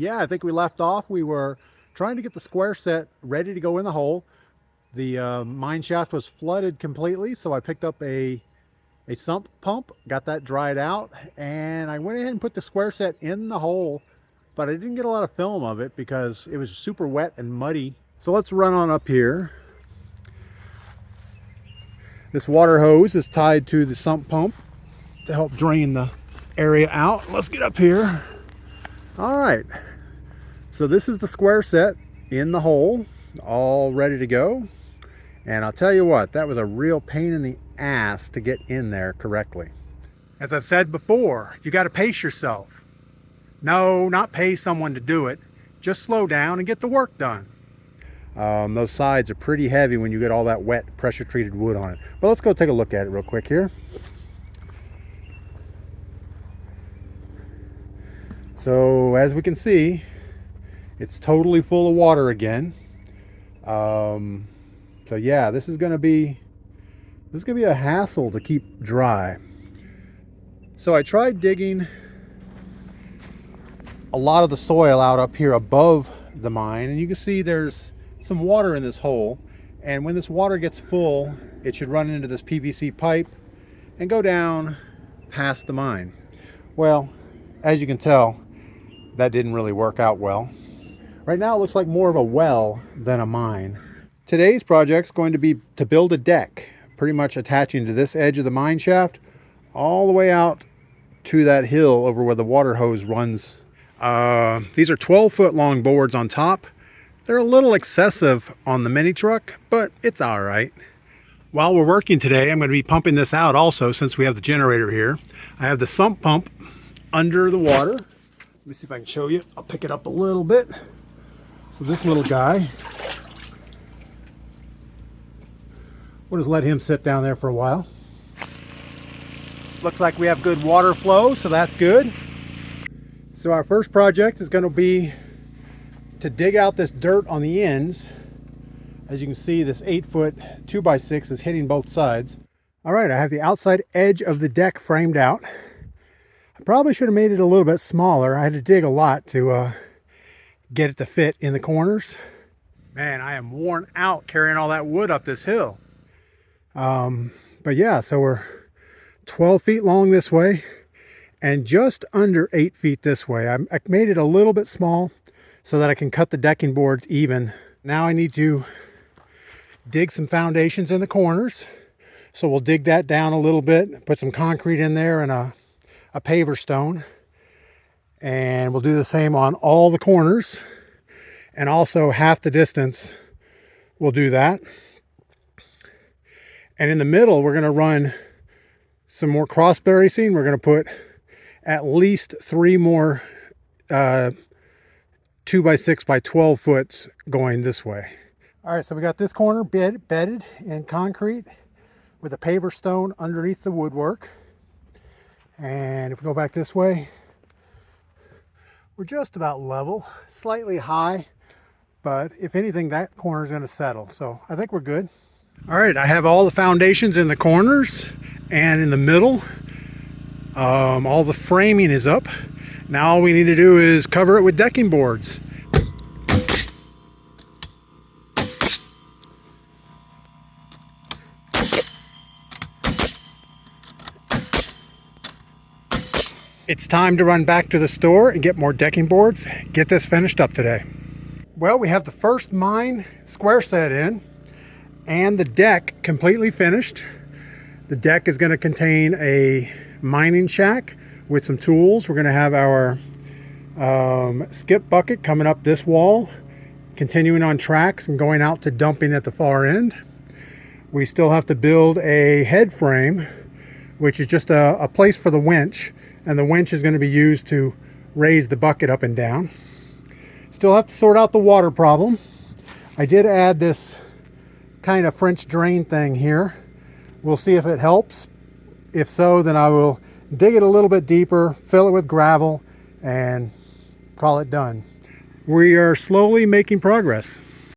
Yeah, I think we left off. We were trying to get the square set ready to go in the hole. The mine shaft was flooded completely, so I picked up a sump pump, got that dried out, and I went ahead and put the square set in the hole, but I didn't get a lot of film of it because it was super wet and muddy. So let's run on up here. This water hose is tied to the sump pump to help drain the area out. Let's get up here. All right, so this is the square set in the hole, all ready to go. And I'll tell you what, that was a real pain in the ass to get in there correctly. As I've said before, you got to pace yourself. No, not pay someone to do it. Just slow down and get the work done. Those sides are pretty heavy when you get all that wet pressure treated wood on it. But let's go take a look at it real quick here. So as we can see, it's totally full of water again. So yeah, this is gonna be a hassle to keep dry. So I tried digging a lot of the soil out up here above the mine, and you can see there's some water in this hole. And when this water gets full, it should run into this PVC pipe and go down past the mine. Well, as you can tell, that didn't really work out well. Right now it looks like more of a well than a mine. Today's project's going to be to build a deck, pretty much attaching to this edge of the mine shaft all the way out to that hill over where the water hose runs. These are 12-foot long boards on top. They're a little excessive on the mini truck, but it's all right. While we're working today, I'm going to be pumping this out also, since we have the generator here. I have the sump pump under the water. Let me see if I can show you. I'll pick it up a little bit. So this little guy, we'll just let him sit down there for a while. Looks like we have good water flow, so that's good. So our first project is going to be to dig out this dirt on the ends. As you can see, this 8-foot 2x6 is hitting both sides. All right, I have the outside edge of the deck framed out. I probably should have made it a little bit smaller. I had to dig a lot to get it to fit in the corners. Man, I am worn out carrying all that wood up this hill. But yeah, so we're 12 feet long this way and just under 8 feet this way. I made it a little bit small so that I can cut the decking boards even. Now I need to dig some foundations in the corners. So we'll dig that down a little bit, put some concrete in there and a paver stone. And we'll do the same on all the corners. And also half the distance, we'll do that. And in the middle, we're gonna run some more cross bracing. We're gonna put at least 3 more 2x6 by 12 foots going this way. All right, so we got this corner bedded in concrete with a paver stone underneath the woodwork. And if we go back this way, we're just about level, slightly high, but if anything, that corner is going to settle. So I think we're good. All right, I have all the foundations in the corners and in the middle. All the framing is up. Now all we need to do is cover it with decking boards. It's time to run back to the store and get more decking boards, get this finished up today. Well, we have the first mine square set in and the deck completely finished. The deck is going to contain a mining shack with some tools. We're going to have our skip bucket coming up this wall, continuing on tracks and going out to dumping at the far end. We still have to build a head frame, which is just a place for the winch. And the winch is going to be used to raise the bucket up and down. Still have to sort out the water problem. I did add this kind of French drain thing here. We'll see if it helps. If so, then I will dig it a little bit deeper, fill it with gravel, and call it done. We are slowly making progress.